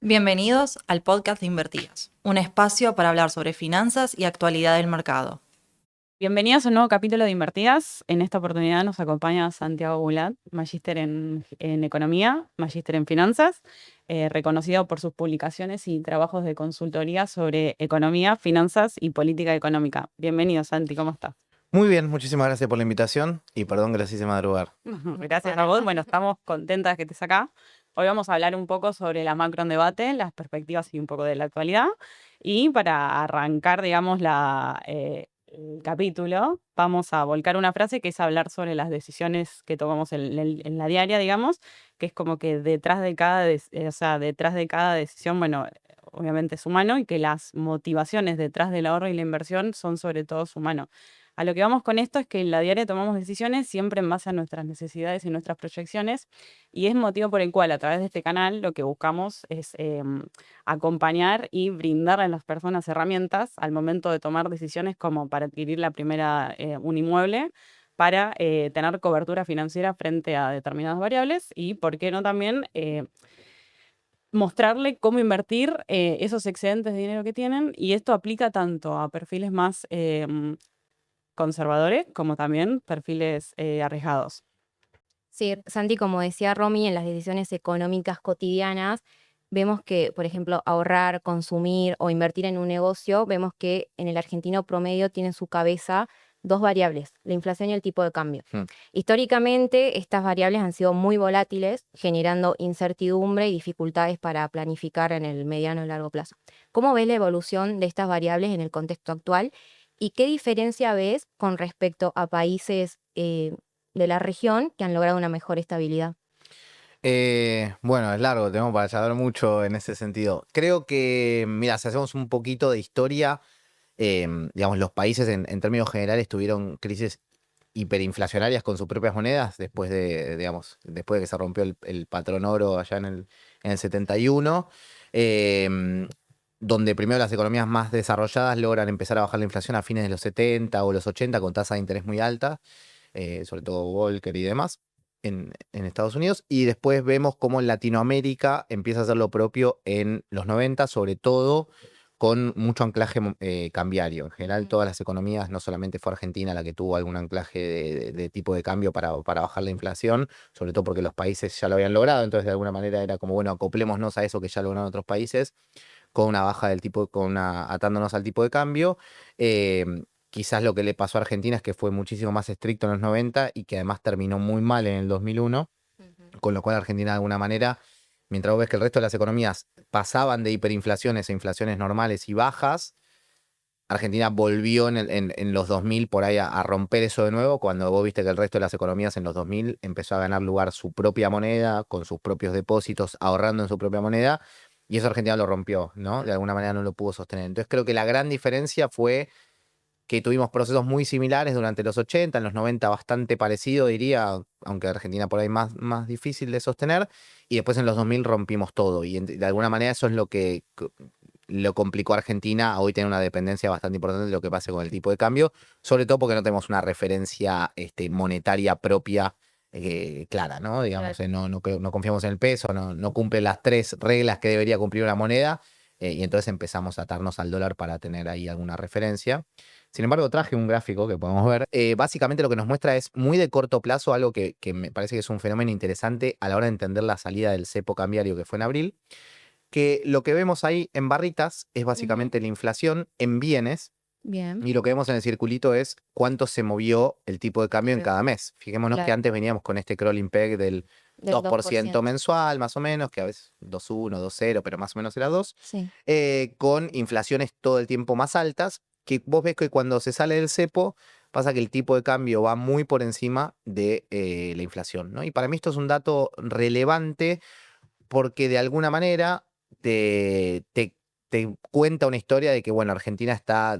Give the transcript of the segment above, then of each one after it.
Bienvenidos al podcast de Invertidas, un espacio para hablar sobre finanzas y actualidad del mercado. Bienvenidos a un nuevo capítulo de Invertidas. En esta oportunidad nos acompaña Santiago Bulat, magíster en Economía, magíster en Finanzas, reconocido por sus publicaciones y trabajos de consultoría sobre economía, finanzas y política económica. Bienvenido, Santi, ¿cómo estás? Muy bien, muchísimas gracias por la invitación y perdón que las hice madrugar. Gracias a vos. Bueno, estamos contentas de que estés acá. Hoy vamos a hablar un poco sobre la macro en debate, las perspectivas y un poco de la actualidad. Y para arrancar, digamos, el capítulo, vamos a volcar una frase que es hablar sobre las decisiones que tomamos en la diaria, digamos, que es como que detrás de detrás de cada decisión, bueno, obviamente es humano y que las motivaciones detrás del ahorro y la inversión son sobre todo humanos. A lo que vamos con esto es que en la diaria tomamos decisiones siempre en base a nuestras necesidades y nuestras proyecciones, y es motivo por el cual a través de este canal lo que buscamos es acompañar y brindar a las personas herramientas al momento de tomar decisiones como para adquirir un inmueble, para tener cobertura financiera frente a determinadas variables y, ¿por qué no también mostrarle cómo invertir esos excedentes de dinero que tienen? Y esto aplica tanto a perfiles más conservadores como también perfiles arriesgados. Sí, Santi, como decía Romy, en las decisiones económicas cotidianas, vemos que, por ejemplo, ahorrar, consumir o invertir en un negocio, vemos que en el argentino promedio tiene en su cabeza dos variables, la inflación y el tipo de cambio. Históricamente, estas variables han sido muy volátiles, generando incertidumbre y dificultades para planificar en el mediano y largo plazo. ¿Cómo ves la evolución de estas variables en el contexto actual? ¿Y qué diferencia ves con respecto a países de la región que han logrado una mejor estabilidad? Bueno, es largo, tenemos para charlar mucho en ese sentido. Creo que, mira, si hacemos un poquito de historia, digamos, los países en términos generales tuvieron crisis hiperinflacionarias con sus propias monedas después de que se rompió el patrón oro allá en el 71, donde primero las economías más desarrolladas logran empezar a bajar la inflación a fines de los 70 o los 80 con tasas de interés muy altas, sobre todo Volcker y demás, en Estados Unidos, y después vemos cómo en Latinoamérica empieza a hacer lo propio en los 90, sobre todo con mucho anclaje cambiario. En general, todas las economías, no solamente fue Argentina la que tuvo algún anclaje de tipo de cambio para bajar la inflación, sobre todo porque los países ya lo habían logrado, entonces de alguna manera era como, bueno, acoplémonos a eso que ya lograron otros países, con una baja del tipo, atándonos al tipo de cambio. Eh, Quizás lo que le pasó a Argentina es que fue muchísimo más estricto en los 90 y que además terminó muy mal en el 2001, con lo cual Argentina de alguna manera, mientras vos ves que el resto de las economías pasaban de hiperinflaciones a inflaciones normales y bajas, Argentina volvió en los 2000 por ahí a romper eso de nuevo, cuando vos viste que el resto de las economías en los 2000 empezó a ganar lugar su propia moneda, con sus propios depósitos, ahorrando en su propia moneda, y eso Argentina lo rompió, ¿no? De alguna manera no lo pudo sostener. Entonces creo que la gran diferencia fue que tuvimos procesos muy similares durante los 80, en los 90 bastante parecido, diría, aunque Argentina por ahí más difícil de sostener, y después en los 2000 rompimos todo, y de alguna manera eso es lo que lo complicó a Argentina a hoy tener una dependencia bastante importante de lo que pase con el tipo de cambio, sobre todo porque no tenemos una referencia monetaria propia clara, ¿no? Digamos, Claro. no confiamos en el peso, no cumple las tres reglas que debería cumplir una moneda, y entonces empezamos a atarnos al dólar para tener ahí alguna referencia. Sin embargo, traje un gráfico que podemos ver. Básicamente lo que nos muestra es muy de corto plazo, algo que me parece que es un fenómeno interesante a la hora de entender la salida del cepo cambiario que fue en abril, que lo que vemos ahí en barritas es básicamente la inflación en bienes, Bien. y lo que vemos en el circulito es cuánto se movió el tipo de cambio en cada mes. Fijémonos que Claro. antes veníamos con este crawling peg del Del 2% mensual, más o menos, que a veces 2,1, 2,0, pero más o menos era 2, Sí. con inflaciones todo el tiempo más altas, que vos ves que cuando se sale del cepo pasa que el tipo de cambio va muy por encima de la inflación, ¿no? Y para mí esto es un dato relevante porque de alguna manera te cuenta una historia de que, bueno, Argentina está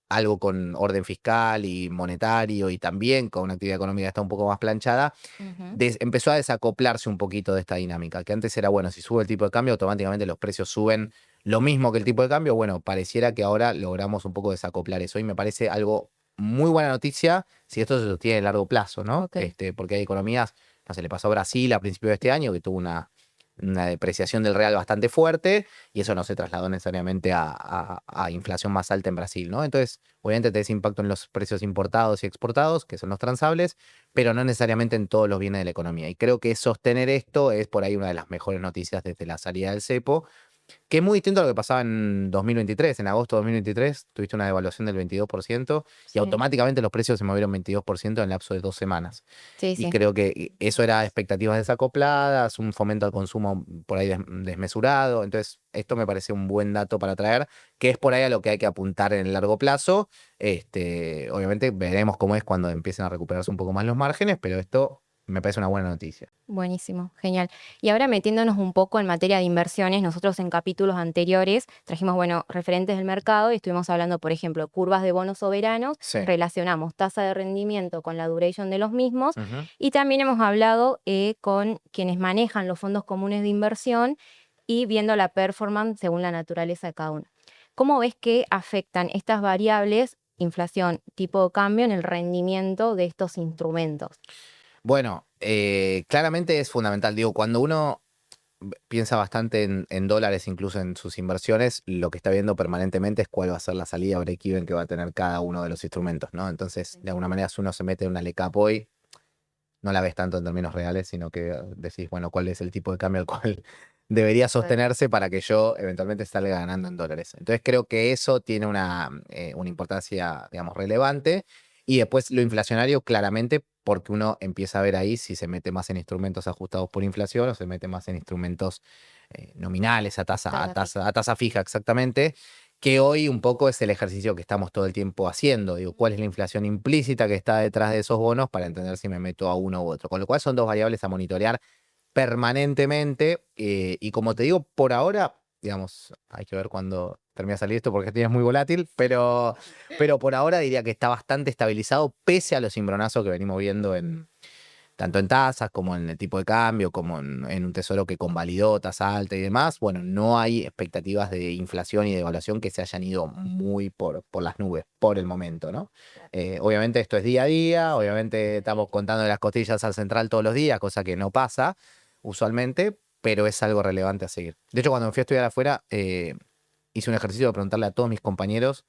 algo con orden fiscal y monetario y también con una actividad económica que está un poco más planchada, Ujú. empezó a desacoplarse un poquito de esta dinámica, que antes era, bueno, si sube el tipo de cambio, automáticamente los precios suben lo mismo que el tipo de cambio. Bueno, pareciera que ahora logramos un poco desacoplar eso y me parece algo muy buena noticia si esto se sostiene a largo plazo, ¿no? Ok. Porque hay economías, no sé, le pasó a Brasil a principios de este año, que tuvo una depreciación del real bastante fuerte y eso no se trasladó necesariamente a inflación más alta en Brasil, ¿no? Entonces, obviamente tenés impacto en los precios importados y exportados, que son los transables, pero no necesariamente en todos los bienes de la economía. Y creo que sostener esto es por ahí una de las mejores noticias desde la salida del cepo, que es muy distinto a lo que pasaba en 2023. En agosto de 2023 tuviste una devaluación del 22% y Sí, automáticamente los precios se movieron 22% en el lapso de 2 semanas. sí, Y sí. creo que eso era expectativas desacopladas, un fomento al consumo por ahí desmesurado. Entonces, esto me parece un buen dato para traer, que es por ahí a lo que hay que apuntar en el largo plazo. Obviamente veremos cómo es cuando empiecen a recuperarse un poco más los márgenes, pero esto me parece una buena noticia. Buenísimo, genial. Y ahora metiéndonos un poco en materia de inversiones, nosotros en capítulos anteriores trajimos, bueno, referentes del mercado y estuvimos hablando, por ejemplo, curvas de bonos soberanos, Sí. relacionamos tasa de rendimiento con la duration de los mismos Ujú. y también hemos hablado con quienes manejan los fondos comunes de inversión y viendo la performance según la naturaleza de cada uno. ¿Cómo ves que afectan estas variables, inflación, tipo de cambio, en el rendimiento de estos instrumentos? Bueno, claramente es fundamental. Digo, cuando uno piensa bastante en dólares, incluso en sus inversiones, lo que está viendo permanentemente es cuál va a ser la salida break-even que va a tener cada uno de los instrumentos, ¿no? Entonces, de alguna manera, si uno se mete en una LECAP hoy, no la ves tanto en términos reales, sino que decís, bueno, cuál es el tipo de cambio al cual debería sostenerse para que yo eventualmente salga ganando en dólares. Entonces creo que eso tiene una importancia, digamos, relevante. Y después lo inflacionario, claramente, porque uno empieza a ver ahí si se mete más en instrumentos ajustados por inflación o se mete más en instrumentos nominales, a tasa fija, exactamente, que hoy un poco es el ejercicio que estamos todo el tiempo haciendo. Digo, ¿cuál es la inflación implícita que está detrás de esos bonos para entender si me meto a uno u otro? Con lo cual son dos variables a monitorear permanentemente. Y como te digo, por ahora, digamos, hay que ver cuándo termina de salir esto porque esto ya es muy volátil, pero por ahora diría que está bastante estabilizado pese a los cimbronazos que venimos viendo tanto en tasas como en el tipo de cambio, como en un tesoro que convalidó tasa alta y demás. Bueno, no hay expectativas de inflación y de devaluación que se hayan ido muy por las nubes por el momento, ¿no? Obviamente esto es día a día, obviamente estamos contando las costillas al central todos los días, cosa que no pasa usualmente, pero es algo relevante a seguir. De hecho, cuando me fui a estudiar afuera, hice un ejercicio de preguntarle a todos mis compañeros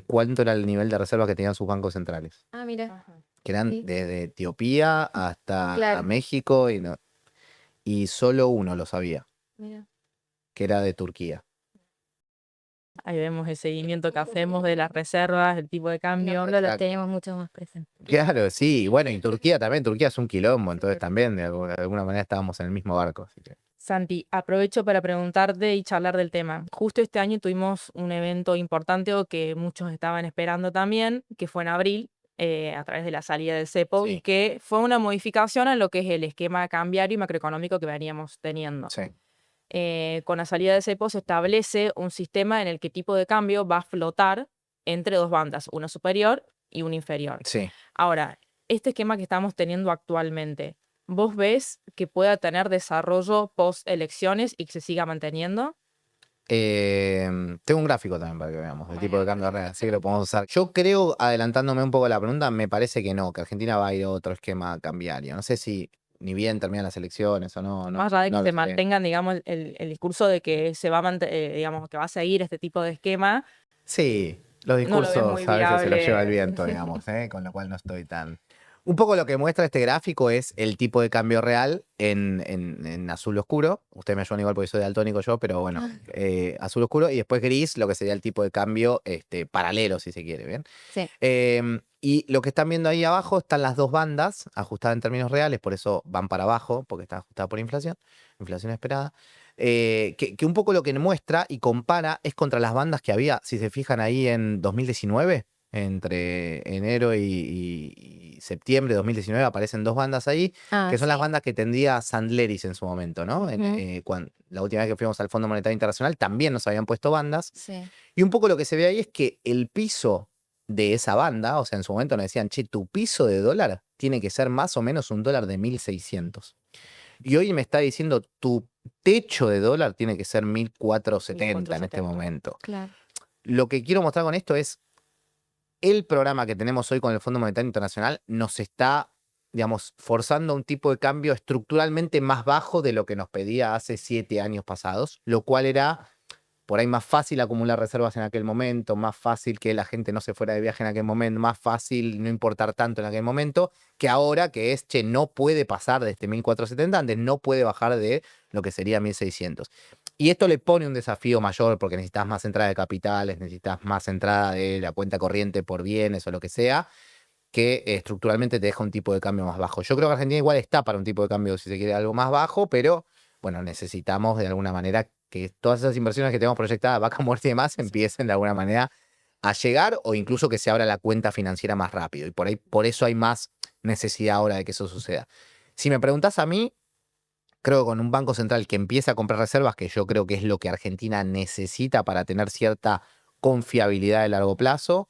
cuánto era el nivel de reserva que tenían sus bancos centrales, Ah, mira, que eran sí, desde Etiopía hasta claro. México y solo uno lo sabía, Mira. que era de Turquía. Ahí vemos el seguimiento que hacemos de las reservas, el tipo de cambio. Nosotros lo Exacto. tenemos mucho más presente. Claro, sí, y bueno, y Turquía también, Turquía es un quilombo, entonces también de alguna manera estábamos en el mismo barco. Así que. Santi, aprovecho para preguntarte y charlar del tema. Justo este año tuvimos un evento importante o que muchos estaban esperando también, que fue en abril, a través de la salida del cepo, y Sí, que fue una modificación a lo que es el esquema cambiario y macroeconómico que veníamos teniendo. sí, Con la salida del cepo se establece un sistema en el que tipo de cambio va a flotar entre dos bandas, una superior y una inferior. sí. Ahora, este esquema que estamos teniendo actualmente, ¿vos ves que pueda tener desarrollo post elecciones y que se siga manteniendo? Tengo un gráfico también para que veamos el tipo de cambio real, así que lo podemos usar. Yo creo, adelantándome un poco a la pregunta, me parece que no, que Argentina va a ir a otro esquema cambiario. No sé si ni bien terminan las elecciones o no, Más allá de que no lo se sé. mantengan, digamos, el discurso de que se va a digamos, que va a seguir este tipo de esquema, Sí, los no lo ves muy discursos a veces se los lleva el viable. viento, digamos, ¿eh? Con lo cual no estoy tan. Un poco lo que muestra este gráfico es el tipo de cambio real en azul oscuro. Ustedes me ayudan igual porque soy daltónico yo, pero bueno, azul oscuro. Y después gris, lo que sería el tipo de cambio paralelo, si se quiere, ¿bien? Sí, Y lo que están viendo ahí abajo están las dos bandas ajustadas en términos reales, por eso van para abajo, porque están ajustadas por inflación esperada. Que un poco lo que muestra y compara es contra las bandas que había, si se fijan ahí en 2019, entre enero y septiembre de 2019 aparecen dos bandas ahí, que son las sí. bandas que tendría Sandleris en su momento, ¿no? Ujú. La última vez que fuimos al Fondo Monetario Internacional también nos habían puesto bandas. Sí. Y un poco lo que se ve ahí es que el piso de esa banda, o sea, en su momento nos decían, che, tu piso de dólar tiene que ser más o menos un dólar de 1.600. Y hoy me está diciendo, tu techo de dólar tiene que ser 1.470 en este 1470. momento. Claro. Lo que quiero mostrar con esto es el programa que tenemos hoy con el Fondo Monetario Internacional nos está digamos, forzando un tipo de cambio estructuralmente más bajo de lo que nos pedía hace 7 años pasados, lo cual era por ahí más fácil acumular reservas en aquel momento, más fácil que la gente no se fuera de viaje en aquel momento, más fácil no importar tanto en aquel momento, que ahora que es, che, no puede pasar de este 1470, antes no puede bajar de lo que sería 1600. Y esto le pone un desafío mayor porque necesitas más entrada de capitales, necesitas más entrada de la cuenta corriente por bienes o lo que sea, que estructuralmente te deja un tipo de cambio más bajo. Yo creo que Argentina igual está para un tipo de cambio, si se quiere, algo más bajo, pero bueno, necesitamos de alguna manera que todas esas inversiones que tenemos proyectadas, vaca muerta y demás, empiecen de alguna manera a llegar o incluso que se abra la cuenta financiera más rápido. Y por eso hay más necesidad ahora de que eso suceda. Si me preguntás a mí, creo que con un banco central que empiece a comprar reservas, que yo creo que es lo que Argentina necesita para tener cierta confiabilidad de largo plazo,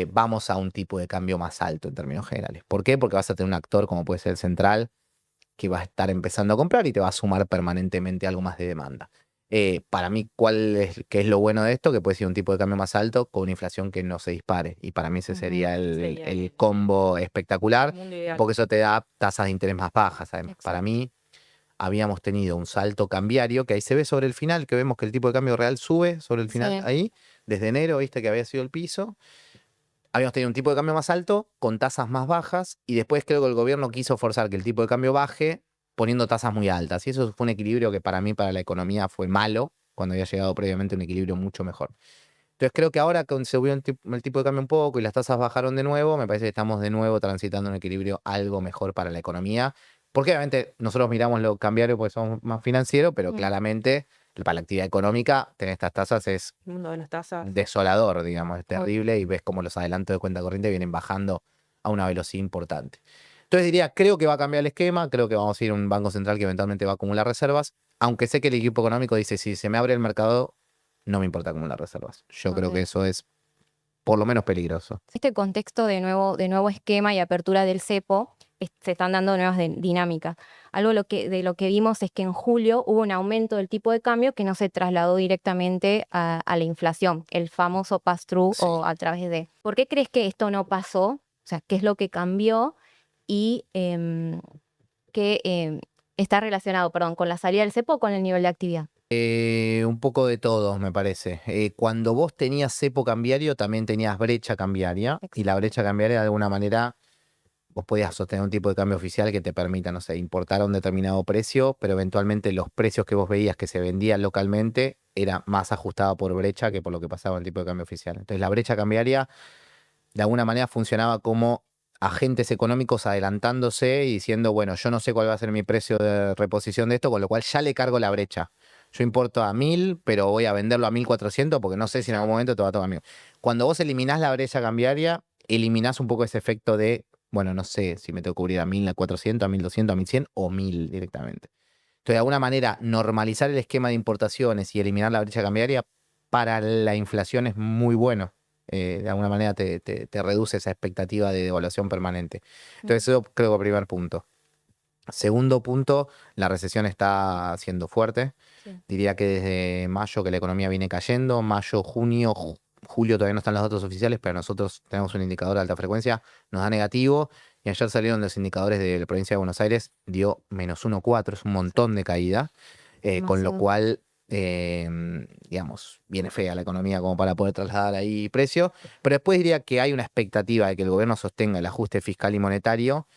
vamos a un tipo de cambio más alto en términos generales. ¿Por qué? Porque vas a tener un actor como puede ser el central que va a estar empezando a comprar y te va a sumar permanentemente algo más de demanda. Para mí, ¿qué es lo bueno de esto? Que puede ser un tipo de cambio más alto con una inflación que no se dispare. Y para mí ese sería el combo espectacular, Mundo ideal. porque eso te da tasas de interés más bajas. Además, para Exacto. mí habíamos tenido un salto cambiario que ahí se ve sobre el final, que vemos que el tipo de cambio real sube sobre el final Sí. ahí, desde enero, viste que había sido el piso. Habíamos tenido un tipo de cambio más alto con tasas más bajas y después creo que el gobierno quiso forzar que el tipo de cambio baje poniendo tasas muy altas. Y eso fue un equilibrio que para mí, para la economía, fue malo cuando había llegado previamente un equilibrio mucho mejor. Entonces creo que ahora que se subió el tipo de cambio un poco y las tasas bajaron de nuevo, me parece que estamos de nuevo transitando un equilibrio algo mejor para la economía. Porque obviamente nosotros miramos lo cambiario porque somos más financieros, pero Mm. claramente para la actividad económica tener estas tasas es El mundo de las tasas. desolador, digamos, es Obvio. terrible y ves como los adelantos de cuenta corriente vienen bajando a una velocidad importante. Entonces diría, creo que va a cambiar el esquema, creo que vamos a ir a un banco central que eventualmente va a acumular reservas, aunque sé que el equipo económico dice, si se me abre el mercado, no me importa acumular reservas. Yo creo Ok. que eso es por lo menos peligroso. Este contexto de nuevo esquema y apertura del cepo, se están dando nuevas dinámicas. Algo de lo que vimos es que en julio hubo un aumento del tipo de cambio que no se trasladó directamente a la inflación, el famoso pass-through Sí. o a través de. ¿Por qué crees que esto no pasó? O sea, ¿qué es lo que cambió? Y qué está relacionado, perdón, con la salida del cepo o con el nivel de actividad. Un poco de todo, me parece. Cuando vos tenías cepo cambiario, también tenías brecha cambiaria. Y la brecha cambiaria, de alguna manera, vos podías sostener un tipo de cambio oficial que te permita, no sé, importar a un determinado precio, pero eventualmente los precios que vos veías que se vendían localmente era más ajustado por brecha que por lo que pasaba en el tipo de cambio oficial. Entonces, la brecha cambiaria, de alguna manera, funcionaba como agentes económicos adelantándose y diciendo, bueno, yo no sé cuál va a ser mi precio de reposición de esto, con lo cual ya le cargo la brecha. Yo importo a 1000, pero voy a venderlo a 1400 porque no sé si en algún momento te va a tocar a mí. Cuando vos eliminás la brecha cambiaria, eliminás un poco ese efecto de, bueno, no sé si me tengo que cubrir a 1400, a 1200, a 1100 o 1000 directamente. Entonces, de alguna manera, normalizar el esquema de importaciones y eliminar la brecha cambiaria para la inflación es muy bueno. De alguna manera te reduce esa expectativa de devaluación permanente. Entonces, eso creo que primer punto. Segundo punto, la recesión está siendo fuerte. Sí. Diría que desde mayo que la economía viene cayendo, mayo, junio, julio todavía no están los datos oficiales, pero nosotros tenemos un indicador de alta frecuencia, nos da negativo. Y ayer salieron los indicadores de la provincia de Buenos Aires, dio -1,4, es un montón de caída, con lo Demasiado. cual, digamos, viene fea la economía como para poder trasladar ahí precio. Pero después diría que hay una expectativa de que el gobierno sostenga el ajuste fiscal y monetario,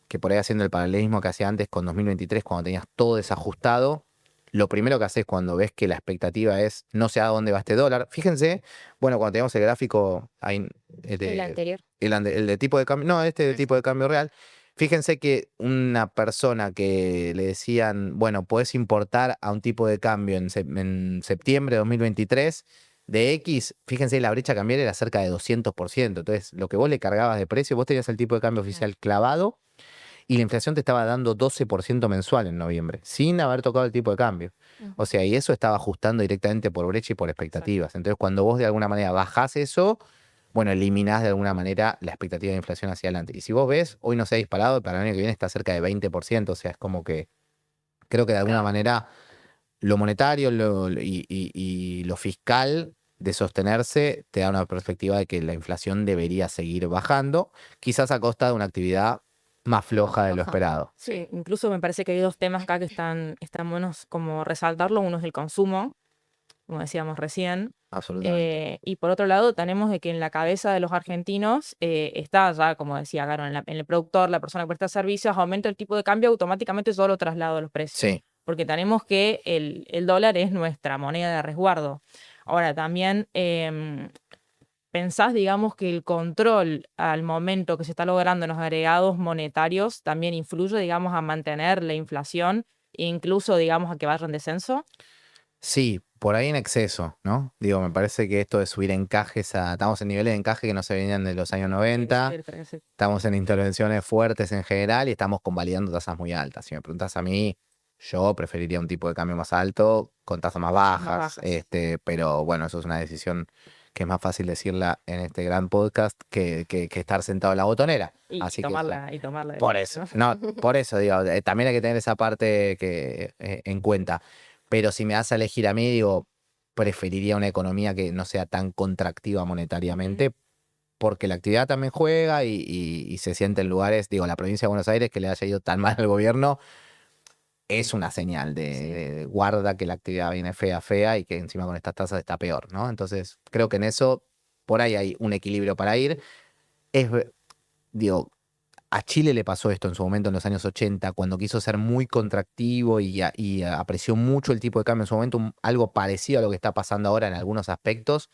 que por ahí haciendo el paralelismo que hacía antes con 2023, cuando tenías todo desajustado, lo primero que haces cuando ves que la expectativa es no sé a dónde va este dólar. Fíjense, bueno, cuando teníamos el gráfico ahí, El anterior. el de tipo de cambio, no, este de tipo de cambio real, fíjense que una persona que le decían, bueno, puedes importar a un tipo de cambio en septiembre de 2023 de X, fíjense, la brecha cambiaria era cerca de 200%. Entonces, lo que vos le cargabas de precio, vos tenías el tipo de cambio oficial clavado y la inflación te estaba dando 12% mensual en noviembre, sin haber tocado el tipo de cambio. O sea, y eso estaba ajustando directamente por brecha y por expectativas. Entonces, cuando vos de alguna manera bajás eso, bueno, eliminás de alguna manera la expectativa de inflación hacia adelante. Y si vos ves, hoy no se ha disparado, para el año que viene está cerca de 20%. O sea, es como que creo que de alguna manera lo monetario y lo fiscal de sostenerse te da una perspectiva de que la inflación debería seguir bajando, quizás a costa de una actividad más floja de lo Floja. esperado. Sí, incluso me parece que hay dos temas acá que están buenos como resaltarlo. Uno es el consumo, como decíamos recién. Absolutamente. Y por otro lado, tenemos de que en la cabeza de los argentinos está ya, como decía Caro, en el productor, la persona que presta servicios, aumenta el tipo de cambio, automáticamente yo lo traslado a los precios. Sí. Porque tenemos que el dólar es nuestra moneda de resguardo. Ahora, también pensás, digamos, que el control al momento que se está logrando en los agregados monetarios también influye, digamos, a mantener la inflación e incluso, digamos, a que vaya en descenso. Sí, por ahí en exceso, ¿no? Digo, me parece que esto de subir encajes estamos en niveles de encaje que no se venían de los años 90, estamos en intervenciones fuertes en general y estamos convalidando tasas muy altas. Si me preguntas a mí, yo preferiría un tipo de cambio más alto con tasas más bajas, bajas. pero bueno, eso es una decisión que es más fácil decirla en este gran podcast que estar sentado en la botonera. Y Así que tomarla, y tomarla. por eso, no, por eso digo, también hay que tener esa parte en cuenta. Pero si me das a elegir a mí, digo, preferiría una economía que no sea tan contractiva monetariamente, porque la actividad también juega y se siente en lugares, digo, la provincia de Buenos Aires que le haya ido tan mal al gobierno, es una señal de guarda que la actividad viene fea y que encima con estas tasas está peor, ¿no? Entonces, creo que en eso, por ahí hay un equilibrio para ir. Es, digo, a Chile le pasó esto en su momento en los años 80, cuando quiso ser muy contractivo y apreció mucho el tipo de cambio en su momento, algo parecido a lo que está pasando ahora en algunos aspectos.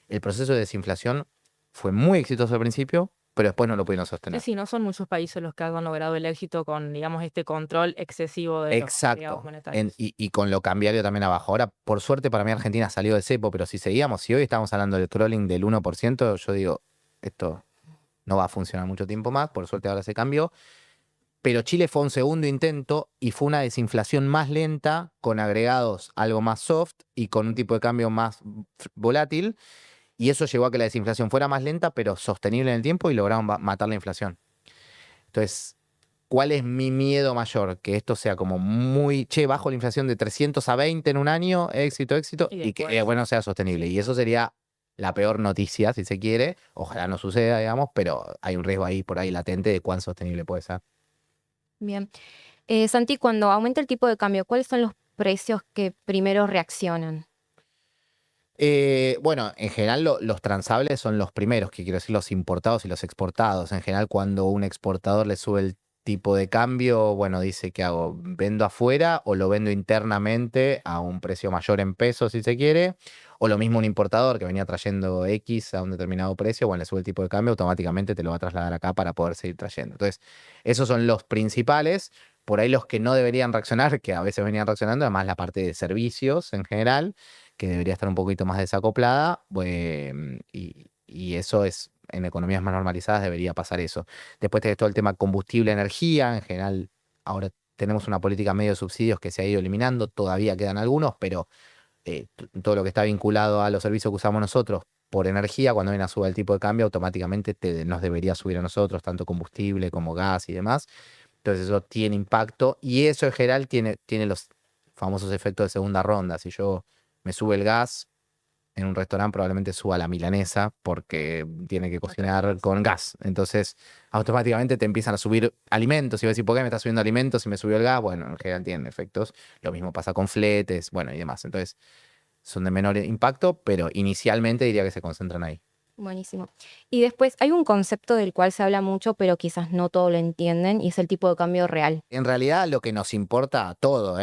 El proceso de desinflación fue muy exitoso al principio, pero después no lo pudieron sostener. Sí, no son muchos países los que han logrado el éxito con, digamos, este control excesivo de los agregados Exacto. monetarios. Y con lo cambiario también abajo. Ahora, por suerte para mí Argentina salió del cepo, pero si seguíamos, si hoy estamos hablando del crawling del 1%, yo digo, esto no va a funcionar mucho tiempo más, por suerte ahora se cambió. Pero Chile fue un segundo intento y fue una desinflación más lenta, con agregados algo más soft y con un tipo de cambio más volátil. Y eso llevó a que la desinflación fuera más lenta, pero sostenible en el tiempo y lograron matar la inflación. Entonces, ¿cuál es mi miedo mayor? Que esto sea como muy, bajo la inflación de 300 a 20 en un año, éxito, Y y que después, bueno sea sostenible. Y eso sería la peor noticia, si se quiere. Ojalá no suceda, digamos, pero hay un riesgo ahí por ahí latente de cuán sostenible puede ser. Bien. Santi, cuando aumenta el tipo de cambio, ¿cuáles son los precios que primero reaccionan? Bueno, en general los transables son los primeros, que quiero decir los importados y los exportados. En general, cuando un exportador le sube el tipo de cambio, bueno, dice, ¿qué hago? ¿Vendo afuera o lo vendo internamente a un precio mayor en pesos, si se quiere? O lo mismo un importador que venía trayendo X a un determinado precio, bueno, le sube el tipo de cambio, automáticamente te lo va a trasladar acá para poder seguir trayendo. Entonces, esos son los principales. Por ahí los que no deberían reaccionar, que a veces venían reaccionando, además la parte de servicios en general, que debería estar un poquito más desacoplada, y eso es, en economías más normalizadas debería pasar eso. Después tenés todo el tema combustible, energía, en general, ahora tenemos una política medio de subsidios que se ha ido eliminando, todavía quedan algunos, pero todo lo que está vinculado a los servicios que usamos nosotros por energía, cuando viene a subir el tipo de cambio, automáticamente nos debería subir a nosotros, tanto combustible como gas y demás. Entonces eso tiene impacto y eso en general tiene los famosos efectos de segunda ronda. Si yo me sube el gas en un restaurante, probablemente suba la milanesa porque tiene que cocinar con gas. Entonces automáticamente te empiezan a subir alimentos y vas a decir, ¿por qué me está subiendo alimentos si me subió el gas? Bueno, en general tienen efectos. Lo mismo pasa con fletes, bueno, y demás. Entonces son de menor impacto, pero inicialmente diría que se concentran ahí. Buenísimo. Y después hay un concepto del cual se habla mucho, pero quizás no todos lo entienden, y es el tipo de cambio real. En realidad lo que nos importa a todo,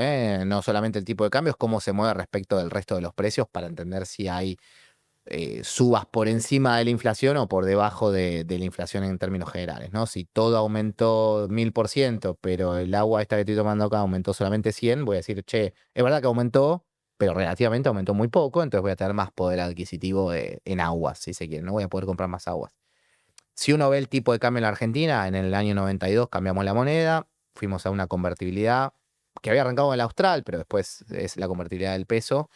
no solamente el tipo de cambio, es cómo se mueve respecto del resto de los precios para entender si hay subas por encima de la inflación o por debajo de la inflación en términos generales, ¿no? Si todo aumentó 1000%, pero el agua esta que estoy tomando acá aumentó solamente 100, voy a decir, che, es verdad que aumentó, pero relativamente aumentó muy poco, entonces voy a tener más poder adquisitivo en aguas, si se quiere, no voy a poder comprar más aguas. Si uno ve el tipo de cambio en la Argentina, en el año 92 cambiamos la moneda, fuimos a una convertibilidad que había arrancado en el austral, pero después es la convertibilidad del peso,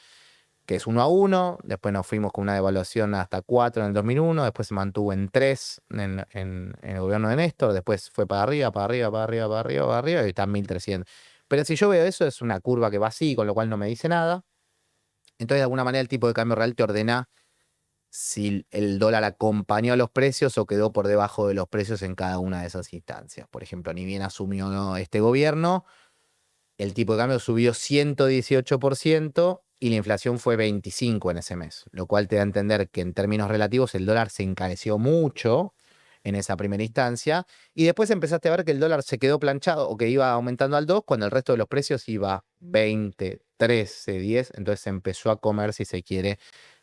que es 1 a 1, después nos fuimos con una devaluación hasta 4 en el 2001, después se mantuvo en 3 en el gobierno de Néstor, después fue para arriba, para arriba, para arriba, para arriba, para arriba, y está en 1300. Pero si yo veo eso, es una curva que va así, con lo cual no me dice nada. Entonces, de alguna manera, el tipo de cambio real te ordena si el dólar acompañó a los precios o quedó por debajo de los precios en cada una de esas instancias. Por ejemplo, ni bien asumió este gobierno, el tipo de cambio subió 118% y la inflación fue 25% en ese mes, lo cual te da a entender que en términos relativos el dólar se encareció mucho en esa primera instancia, y después empezaste a ver que el dólar se quedó planchado o que iba aumentando al 2 cuando el resto de los precios iba 20, 13, 10, entonces se empezó a comer, si se quiere,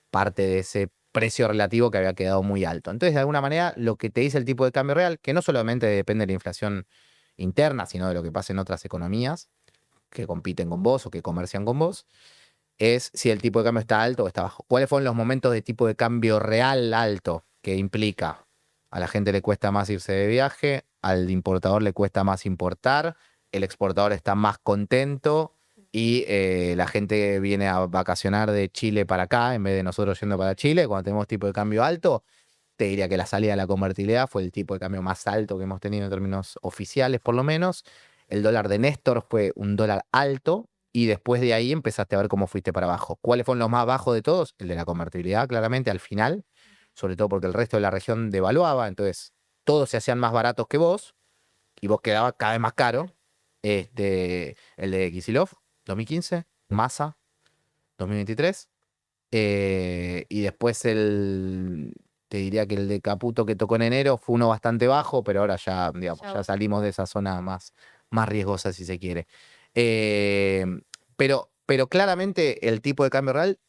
parte de ese precio relativo que había quedado muy alto. Entonces, de alguna manera, lo que te dice el tipo de cambio real, que no solamente depende de la inflación interna, sino de lo que pasa en otras economías que compiten con vos o que comercian con vos, es si el tipo de cambio está alto o está bajo. ¿Cuáles fueron los momentos de tipo de cambio real alto que implica? A la gente le cuesta más irse de viaje, al importador le cuesta más importar, el exportador está más contento y la gente viene a vacacionar de Chile para acá en vez de nosotros yendo para Chile. Cuando tenemos tipo de cambio alto, te diría que la salida de la convertibilidad fue el tipo de cambio más alto que hemos tenido en términos oficiales, por lo menos. El dólar de Néstor fue un dólar alto y después de ahí empezaste a ver cómo fuiste para abajo. ¿Cuáles fueron los más bajos de todos? El de la convertibilidad, claramente, al final, sobre todo porque el resto de la región devaluaba, entonces todos se hacían más baratos que vos y vos quedabas cada vez más caro. El de Kicillof, 2015, Massa, 2023. Y después te diría que el de Caputo que tocó en enero fue uno bastante bajo, pero ahora ya, digamos, ya salimos de esa zona más riesgosa, si se quiere. Eh, pero claramente el tipo de cambio real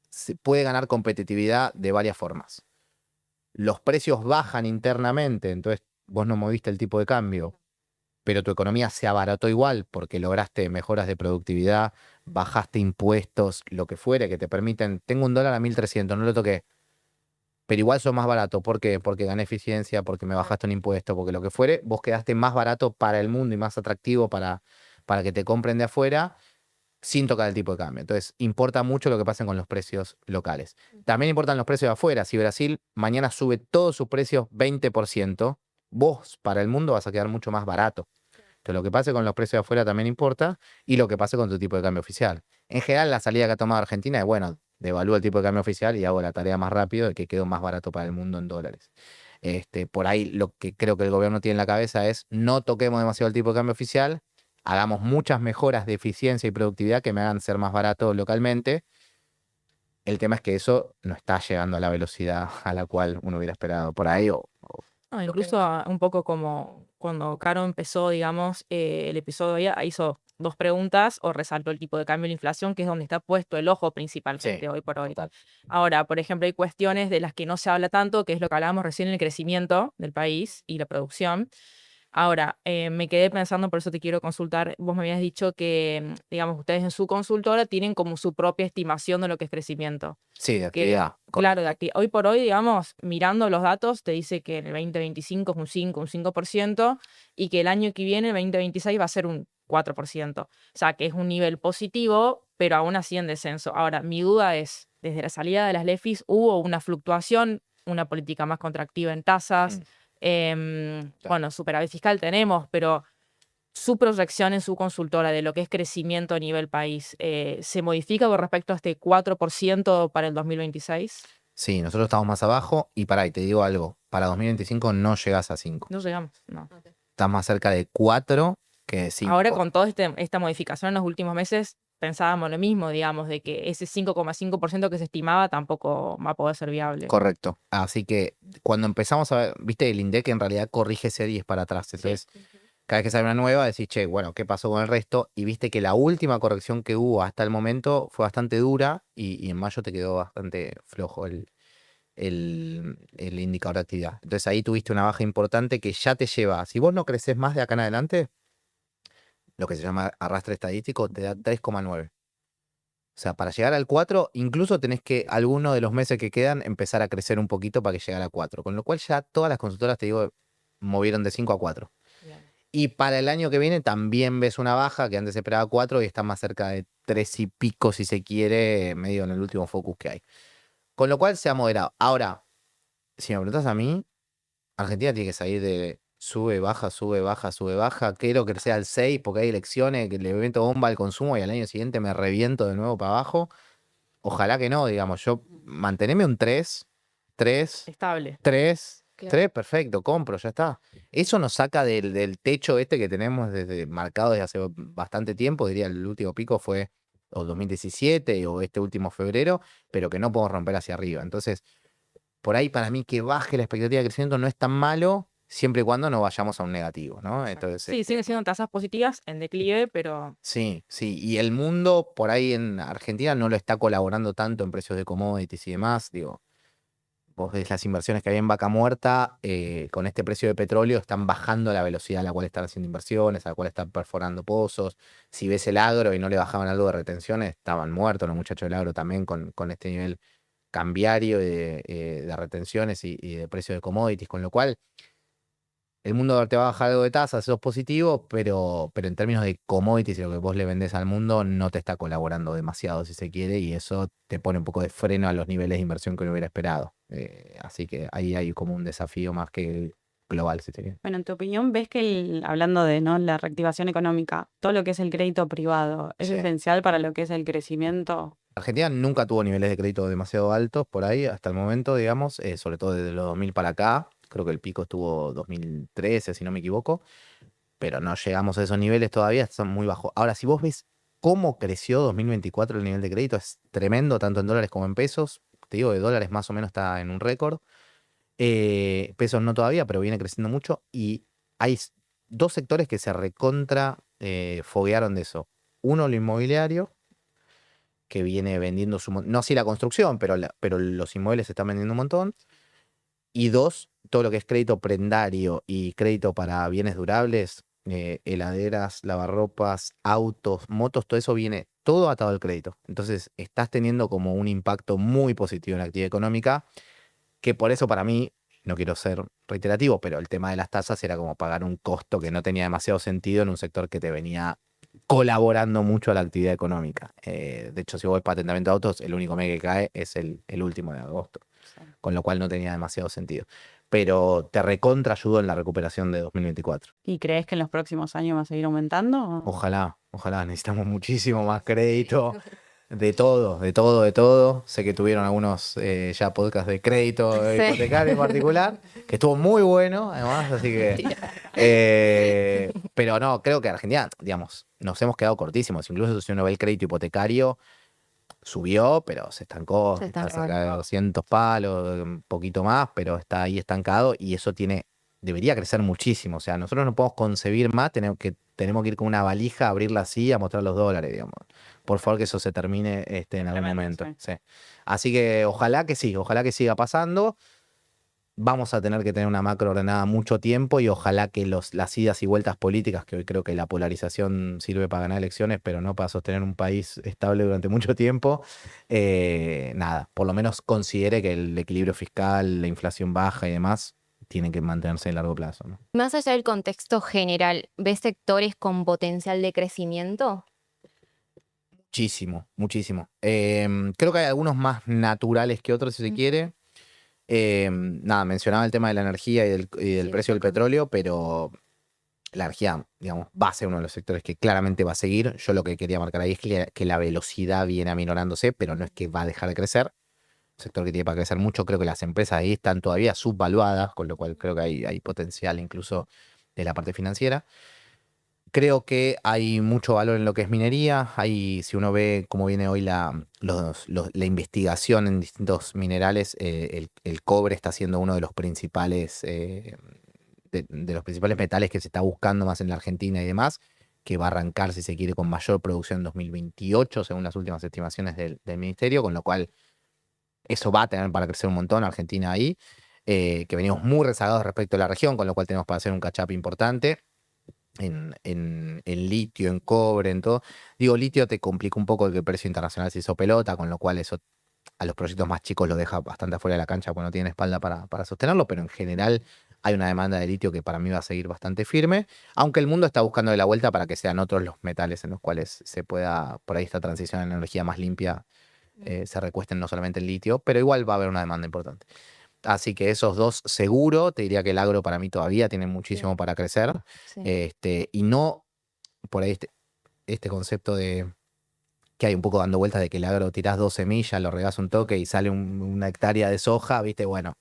se puede ganar competitividad de varias formas. Los precios bajan internamente, entonces vos no moviste el tipo de cambio, pero tu economía se abarató igual porque lograste mejoras de productividad, bajaste impuestos, lo que fuere, que te permiten, tengo un dólar a 1.300, no lo toqué, pero igual son más barato. ¿Por qué? Porque gané eficiencia, porque me bajaste un impuesto, porque lo que fuere, vos quedaste más barato para el mundo y más atractivo para que te compren de afuera sin tocar el tipo de cambio. Entonces, importa mucho lo que pasa con los precios locales. También importan los precios de afuera. Si Brasil mañana sube todos sus precios 20%, vos para el mundo vas a quedar mucho más barato. Entonces, lo que pase con los precios de afuera también importa y lo que pase con tu tipo de cambio oficial. En general, la salida que ha tomado Argentina es, bueno, devalúo el tipo de cambio oficial y hago la tarea más rápido de que quedo más barato para el mundo en dólares. Por ahí lo que creo que el gobierno tiene en la cabeza es no toquemos demasiado el tipo de cambio oficial, hagamos muchas mejoras de eficiencia y productividad que me hagan ser más barato localmente. El tema es que eso no está llegando a la velocidad a la cual uno hubiera esperado por ahí. Incluso un poco como cuando Caro empezó, digamos, el episodio, ella hizo 2 preguntas o resaltó el tipo de cambio y la inflación, que es donde está puesto el ojo principalmente Sí, hoy por hoy. total. Ahora, por ejemplo, hay cuestiones de las que no se habla tanto, que es lo que hablábamos recién, el crecimiento del país y la producción. Ahora, me quedé pensando, por eso te quiero consultar. Vos me habías dicho que, digamos, ustedes en su consultora tienen como su propia estimación de lo que es crecimiento. Sí, de Que, actividad. claro, hoy por hoy, digamos, mirando los datos, te dice que en el 2025 es un 5% y que el año que viene, el 2026, va a ser un 4%. O sea, que es un nivel positivo, pero aún así en descenso. Ahora, mi duda es, desde la salida de las LEFIs hubo una fluctuación, una política más contractiva en tasas. Bueno, superávit fiscal tenemos, pero su proyección en su consultora de lo que es crecimiento a nivel país, ¿se modifica con respecto a este 4% para el 2026? Sí, nosotros estamos más abajo y pará, y te digo algo, para 2025 no llegas a 5. No llegamos, no. Estás más cerca de 4 que de 5. Ahora con toda esta modificación en los últimos meses, pensábamos lo mismo, digamos, de que ese 5,5% que se estimaba tampoco va a poder ser viable. Correcto. Así que cuando empezamos a ver, viste, el INDEC en realidad corrige series para atrás. Entonces, cada vez que sale una nueva, decís, che, bueno, ¿qué pasó con el resto? Y viste que la última corrección que hubo hasta el momento fue bastante dura y en mayo te quedó bastante flojo el indicador de actividad. Entonces ahí tuviste una baja importante que ya te lleva, si vos no creces más de acá en adelante, lo que se llama arrastre estadístico, te da 3,9. O sea, para llegar al 4, incluso tenés que, alguno de los meses que quedan, empezar a crecer un poquito para que llegue a 4. Con lo cual ya todas las consultoras, te digo, movieron de 5 a 4. Bien. Y para el año que viene también ves una baja que antes se esperaba 4 y está más cerca de 3 y pico, si se quiere, medio en el último focus que hay. Con lo cual se ha moderado. Ahora, si me preguntas a mí, Argentina tiene que salir de sube, baja, sube, baja, sube, baja. Quiero que sea el 6 porque hay elecciones, que le meto bomba al consumo y al año siguiente me reviento de nuevo para abajo. Ojalá que no, digamos, yo manteneme un 3, Estable. 3, Claro. perfecto, compro, ya está. Eso nos saca del techo este que tenemos marcado desde hace bastante tiempo, diría el último pico fue o 2017 o este último febrero, pero que no podemos romper hacia arriba. Entonces, por ahí para mí que baje la expectativa de crecimiento no es tan malo, siempre y cuando no vayamos a un negativo, ¿no? Entonces, Sí, siguen siendo tasas positivas en declive, pero sí, y el mundo por ahí en Argentina no lo está colaborando tanto en precios de commodities y demás, digo. Vos ves las inversiones que había en Vaca Muerta, con este precio de petróleo están bajando la velocidad a la cual están haciendo inversiones, a la cual están perforando pozos. Si ves el agro y no le bajaban algo de retenciones, estaban muertos los muchachos del agro también con este nivel cambiario de retenciones y de precio de commodities, con lo cual el mundo te va a bajar algo de tasas, eso es positivo, pero en términos de commodities y lo que vos le vendés al mundo no te está colaborando demasiado si se quiere y eso te pone un poco de freno a los niveles de inversión que uno hubiera esperado. Así que ahí hay como un desafío más que global, si se quiere. bueno, en tu opinión, ¿ves que hablando de ¿no? la reactivación económica, todo lo que es el crédito privado es Sí. esencial para lo que es el crecimiento? Argentina nunca tuvo niveles de crédito demasiado altos por ahí hasta el momento, digamos, sobre todo desde los 2000 para acá. Creo que el pico estuvo 2013, si no me equivoco, pero no llegamos a esos niveles todavía, son muy bajos. Ahora, si vos ves cómo creció 2024 el nivel de crédito, es tremendo, tanto en dólares como en pesos. Te digo, de dólares más o menos está en un récord. Pesos no todavía, pero viene creciendo mucho. Y hay dos sectores que se recontra foguearon de eso. Uno, lo inmobiliario, que viene vendiendo no así la construcción, pero los inmuebles se están vendiendo un montón. Y dos, todo lo que es crédito prendario y crédito para bienes durables, heladeras, lavarropas, autos, motos, todo eso viene todo atado al crédito. Entonces, estás teniendo como un impacto muy positivo en la actividad económica, que por eso para mí, no quiero ser reiterativo, pero el tema de las tasas era como pagar un costo que no tenía demasiado sentido en un sector que te venía colaborando mucho a la actividad económica. De hecho, si vos ves patentamiento de autos, el único mes que cae es el último de agosto, con lo cual no tenía demasiado sentido. Pero te recontra ayudó en la recuperación de 2024. ¿Y crees que en los próximos años va a seguir aumentando? Ojalá, necesitamos muchísimo más crédito. De todo, de todo, de todo. Sé que tuvieron algunos ya podcasts de crédito Sí. hipotecario en particular, que estuvo muy bueno, además, así que. Pero no, creo que Argentina, digamos, nos hemos quedado cortísimos. Incluso si uno ve el crédito hipotecario, subió, pero se estancó. Se Está estancó. cerca de 200 palos, un poquito más, pero está ahí estancado y eso debería crecer muchísimo. O sea, nosotros no podemos concebir más, tenemos que ir con una valija, abrirla así, a mostrar los dólares, digamos. Por favor, que eso se termine en algún Tremendo, momento. sí. Sí. Así que ojalá que sí, ojalá que siga pasando. Vamos a tener que tener una macro ordenada mucho tiempo y ojalá que las idas y vueltas políticas, que hoy creo que la polarización sirve para ganar elecciones, pero no para sostener un país estable durante mucho tiempo, nada, por lo menos considere que el equilibrio fiscal, la inflación baja y demás, tienen que mantenerse a largo plazo, ¿no? Más allá del contexto general, ¿ves sectores con potencial de crecimiento? Muchísimo, muchísimo. Creo que hay algunos más naturales que otros, si se quiere. Nada, mencionaba el tema de la energía y del Sí, precio del total. petróleo, pero la energía, digamos, va a ser uno de los sectores que claramente va a seguir. Yo lo que quería marcar ahí es que la velocidad viene aminorándose, pero no es que va a dejar de crecer. Un sector que tiene para crecer mucho. Creo que las empresas ahí están todavía subvaluadas, con lo cual creo que hay potencial incluso de la parte financiera. Creo que hay mucho valor en lo que es minería. Si uno ve cómo viene hoy la investigación en distintos minerales, el cobre está siendo uno de los principales, de los principales metales que se está buscando más en la Argentina y demás, que va a arrancar, si se quiere, con mayor producción en 2028, según las últimas estimaciones del ministerio, con lo cual eso va a tener para crecer un montón Argentina ahí, que venimos muy rezagados respecto a la región, con lo cual tenemos para hacer un catch-up importante en litio, en cobre, en todo. Digo, litio te complica un poco que el precio internacional se hizo pelota, con lo cual eso a los proyectos más chicos lo deja bastante afuera de la cancha porque no tienen espalda para sostenerlo, pero en general hay una demanda de litio que para mí va a seguir bastante firme, aunque el mundo está buscando de la vuelta para que sean otros los metales en los cuales se pueda, por ahí esta transición a energía más limpia, se recuesten no solamente el litio, pero igual va a haber una demanda importante. Así que esos dos seguro, te diría que el agro para mí todavía tiene muchísimo para crecer. Sí. Y no por ahí este concepto de que hay un poco dando vueltas de que el agro tirás 2 semillas, lo regás un toque y sale una hectárea de soja, ¿viste? Bueno,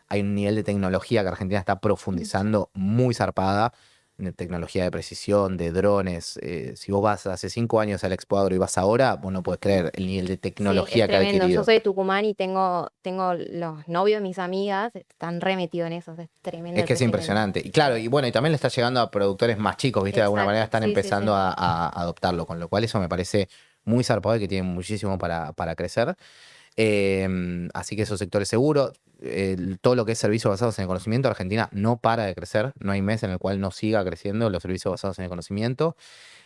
hay un nivel de tecnología que Argentina está profundizando muy zarpada, en tecnología de precisión, de drones. Si vos vas hace 5 años al Expo Agro y vas ahora, vos no podés creer el nivel de Sí, es tecnología que ha tremendo. Yo adquirido. soy de Tucumán y tengo los novios de mis amigas, están re metidos en eso, es tremendo Es el que es crecimiento. impresionante. Y claro, y bueno, y también le está llegando a productores más chicos, ¿viste? De alguna manera Exacto, están sí, sí, empezando sí. a adoptarlo, con lo cual eso me parece muy zarpado y que tienen muchísimo para crecer. Así que esos sectores seguros, todo lo que es servicios basados en el conocimiento, Argentina no para de crecer, no hay mes en el cual no siga creciendo los servicios basados en el conocimiento,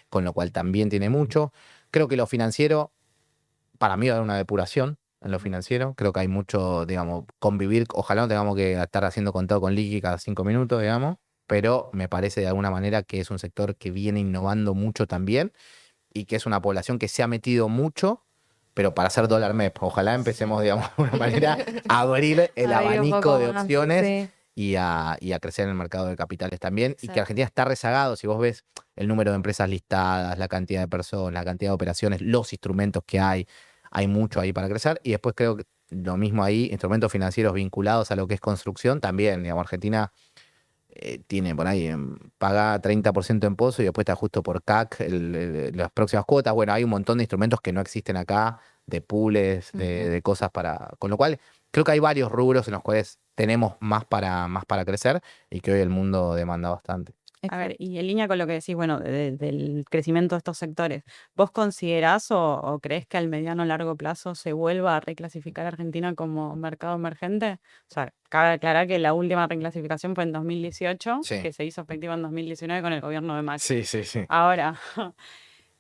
con lo cual también tiene mucho. Creo que lo financiero, para mí va a haber una depuración en lo financiero, creo que hay mucho, digamos, convivir, ojalá no tengamos que estar haciendo contado con liqui cada 5 minutos, digamos, pero me parece de alguna manera que es un sector que viene innovando mucho también y que es una población que se ha metido mucho, pero para hacer dólar MEP. Ojalá empecemos, digamos, de alguna manera a abrir el A ver, un abanico poco de más, opciones sí. y a crecer en el mercado de capitales también. Y que Exacto. Argentina está rezagado, si vos ves el número de empresas listadas, la cantidad de personas, la cantidad de operaciones, los instrumentos que hay mucho ahí para crecer. Y después creo que lo mismo ahí, instrumentos financieros vinculados a lo que es construcción también. Digamos, Argentina tiene por ahí, paga 30% en pozo y después te ajusto por CAC las próximas cuotas. Bueno, hay un montón de instrumentos que no existen acá, de pools, de cosas para. Con lo cual, creo que hay varios rubros en los cuales tenemos más para crecer y que hoy el mundo demanda bastante. A ver, y en línea con lo que decís, bueno, del crecimiento de estos sectores, ¿vos considerás o crees que al mediano o largo plazo se vuelva a reclasificar a Argentina como mercado emergente? O sea, cabe aclarar que la última reclasificación fue en 2018, Sí. que se hizo efectiva en 2019 con el gobierno de Macri. Sí, sí. Ahora,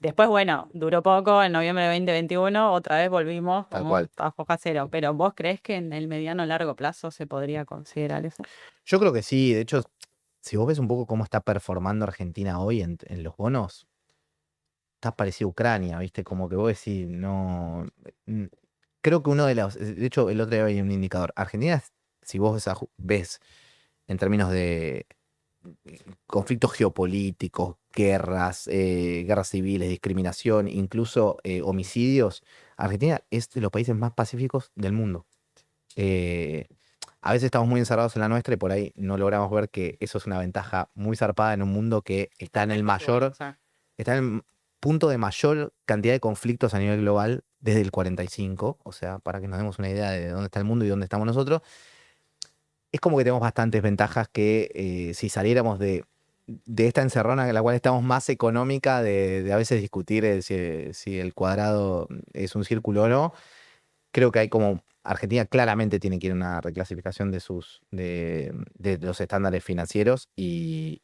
después, bueno, duró poco, en noviembre de 2021 otra vez volvimos Tal como cual. a foja cero, pero ¿vos crees que en el mediano o largo plazo se podría considerar eso? Yo creo que sí. De hecho, si vos ves un poco cómo está performando Argentina hoy en los bonos, está parecido a Ucrania, ¿viste? Como que vos decís, no. mm, Creo que uno de los. De hecho, el otro día había un indicador. Argentina, si vos ves en términos de conflictos geopolíticos, guerras civiles, discriminación, incluso homicidios, Argentina es de los países más pacíficos del mundo. Eh, a veces estamos muy encerrados en la nuestra y por ahí no logramos ver que eso es una ventaja muy zarpada en un mundo que está en el mayor, O sea, está en el punto de mayor cantidad de conflictos a nivel global desde el 45, o sea, para que nos demos una idea de dónde está el mundo y dónde estamos nosotros, es como que tenemos bastantes ventajas que si saliéramos de esta encerrona en la cual estamos más económica de a veces discutir si el cuadrado es un círculo o no, creo que hay como Argentina claramente tiene que ir a una reclasificación de los estándares financieros y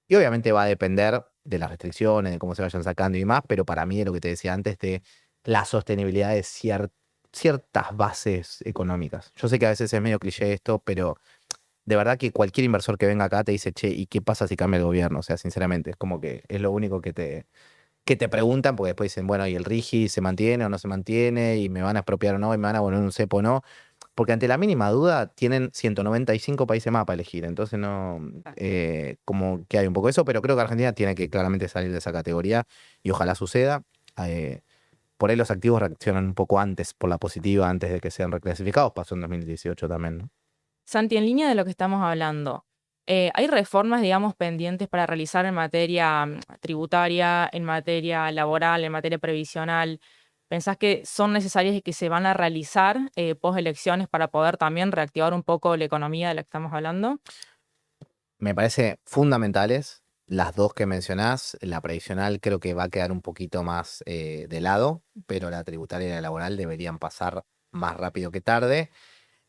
obviamente va a depender de las restricciones, de cómo se vayan sacando y demás, pero para mí es lo que te decía antes de la sostenibilidad de ciertas bases económicas. Yo sé que a veces es medio cliché esto, pero de verdad que cualquier inversor que venga acá te dice, che, ¿y qué pasa si cambia el gobierno? O sea, sinceramente, es como que es lo único que te preguntan, porque después dicen, bueno, ¿y el RIGI se mantiene o no se mantiene? ¿Y me van a expropiar o no? ¿Y me van a poner un cepo o no? Porque ante la mínima duda tienen 195 países más para elegir. Entonces no, como que hay un poco eso, pero creo que Argentina tiene que claramente salir de esa categoría y ojalá suceda. Eh, por ahí los activos reaccionan un poco antes por la positiva, antes de que sean reclasificados. Pasó en 2018 también, ¿no? Santi, en línea de lo que estamos hablando, ¿hay reformas, digamos, pendientes para realizar en materia tributaria, en materia laboral, en materia previsional? ¿Pensás que son necesarias y que se van a realizar post elecciones para poder también reactivar un poco la economía de la que estamos hablando? Me parece fundamentales las dos que mencionás. La previsional creo que va a quedar un poquito más de lado, pero la tributaria y la laboral deberían pasar más rápido que tarde.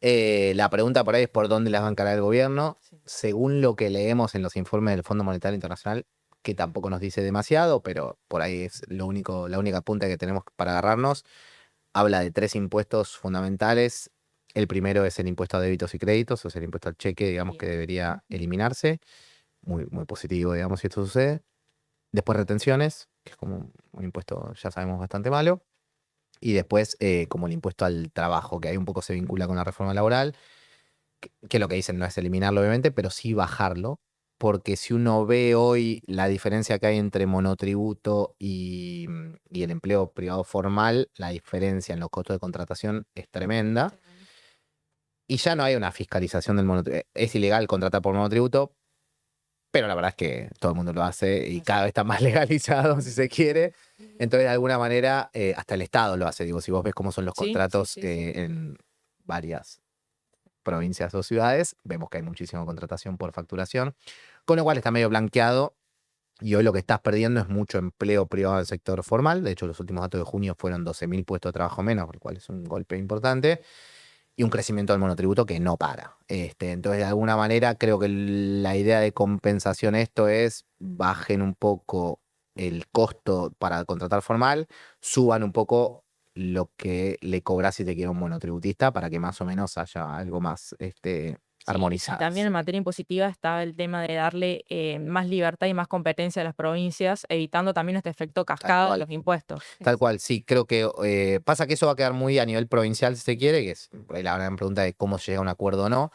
La pregunta por ahí es por dónde las va a encarar el gobierno. Sí. Según lo que leemos en los informes del Fondo Monetario Internacional, que tampoco nos dice demasiado, pero por ahí es la única punta que tenemos para agarrarnos, habla de 3 impuestos fundamentales. El primero es el impuesto a débitos y créditos, o sea, el impuesto al cheque, digamos, que Bien. debería eliminarse. Muy, muy positivo, digamos, si esto sucede. Después retenciones, que es como un impuesto, ya sabemos, bastante malo. Y después como el impuesto al trabajo, que ahí un poco se vincula con la reforma laboral, que lo que dicen no es eliminarlo, obviamente, pero sí bajarlo. porque si uno ve hoy la diferencia que hay entre monotributo y el empleo privado formal, la diferencia en los costos de contratación es tremenda. Y ya no hay una fiscalización del monotributo. Es ilegal contratar por monotributo, pero la verdad es que todo el mundo lo hace y cada vez está más legalizado, si se quiere. Entonces, de alguna manera, hasta el Estado lo hace. Digo, si vos ves cómo son los contratos en varias provincias o ciudades, vemos que hay muchísima contratación por facturación, con lo cual está medio blanqueado. Y hoy lo que estás perdiendo es mucho empleo privado del sector formal. De hecho, los últimos datos de junio fueron 12.000 puestos de trabajo menos, lo cual es un golpe importante. Y un crecimiento del monotributo que no para. Entonces, de alguna manera, creo que la idea de compensación esto es bajen un poco el costo para contratar formal, suban un poco lo que le cobras si te quiere un monotributista para que más o menos haya algo más armonizado. También en materia impositiva está el tema de darle más libertad y más competencia a las provincias, evitando también este efecto cascada de los impuestos. Tal cual, sí, creo que pasa que eso va a quedar muy a nivel provincial, si se quiere, que es por ahí la gran pregunta de cómo se llega a un acuerdo o no.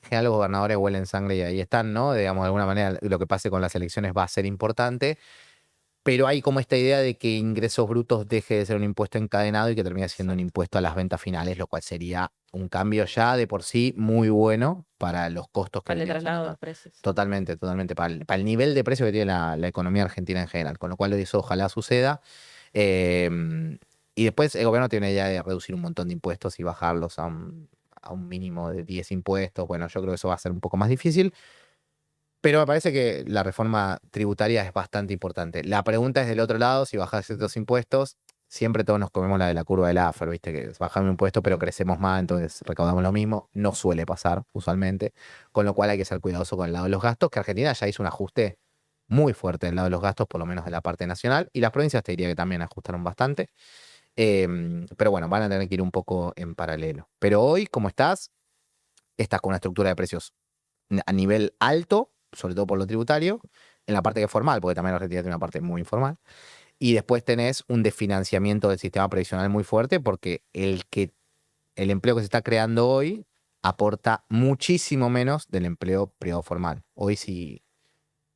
En general, los gobernadores huelen sangre y ahí están, ¿no? Digamos, de alguna manera, lo que pase con las elecciones va a ser importante. Pero hay como esta idea de que ingresos brutos deje de ser un impuesto encadenado y que termine siendo un impuesto a las ventas finales, lo cual sería un cambio ya de por sí muy bueno para los costos que Para el venían traslado de teniendo. los precios. Totalmente. Para el nivel de precio que tiene la economía argentina en general. Con lo cual eso ojalá suceda. Y después el gobierno tiene la idea de reducir un montón de impuestos y bajarlos a un mínimo de 10 impuestos. Bueno, yo creo que eso va a ser un poco más difícil. Pero me parece que la reforma tributaria es bastante importante. La pregunta es del otro lado, si bajás estos impuestos, siempre todos nos comemos la de la curva del Laffer, ¿viste? Que es bajar un impuesto, pero crecemos más, entonces recaudamos lo mismo. No suele pasar, usualmente. Con lo cual hay que ser cuidadoso con el lado de los gastos, que Argentina ya hizo un ajuste muy fuerte del lado de los gastos, por lo menos de la parte nacional. Y las provincias te diría que también ajustaron bastante. Pero bueno, van a tener que ir un poco en paralelo. Pero hoy, como estás con una estructura de precios a nivel alto, sobre todo por lo tributario, en la parte que es formal, porque también la Argentina tiene una parte muy informal, y después tenés un desfinanciamiento del sistema previsional muy fuerte, porque el empleo que se está creando hoy aporta muchísimo menos del empleo privado formal. Hoy si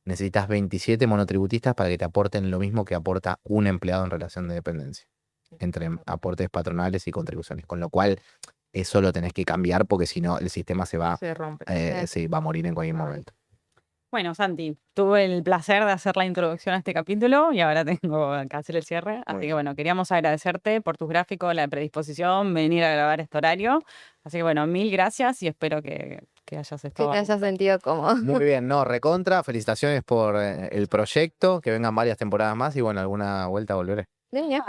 necesitas 27 monotributistas para que te aporten lo mismo que aporta un empleado en relación de dependencia, entre aportes patronales y contribuciones, con lo cual eso lo tenés que cambiar porque si no el sistema se rompe. sí, va a morir en cualquier momento. Bueno, Santi, tuve el placer de hacer la introducción a este capítulo y ahora tengo que hacer el cierre. Así que bueno, queríamos agradecerte por tus gráficos, la predisposición, venir a grabar este horario. Así que bueno, mil gracias y espero que hayas estado. Que te hayas sentido cómodo. Muy bien, no, recontra, felicitaciones por el proyecto, que vengan varias temporadas más y bueno, alguna vuelta volveré. Genial.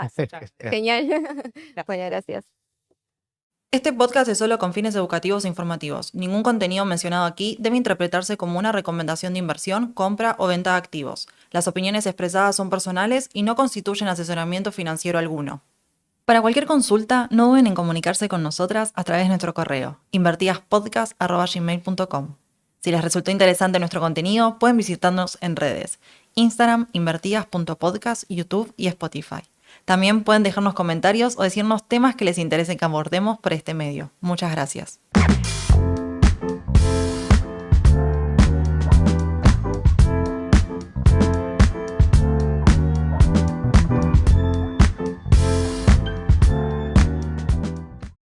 Bueno, gracias. Este podcast es solo con fines educativos e informativos. Ningún contenido mencionado aquí debe interpretarse como una recomendación de inversión, compra o venta de activos. Las opiniones expresadas son personales y no constituyen asesoramiento financiero alguno. Para cualquier consulta, no duden en comunicarse con nosotras a través de nuestro correo, invertidaspodcast@gmail.com. Si les resultó interesante nuestro contenido, pueden visitarnos en redes, Instagram, invertidas.podcast, YouTube y Spotify. También pueden dejarnos comentarios o decirnos temas que les interesen que abordemos por este medio. Muchas gracias.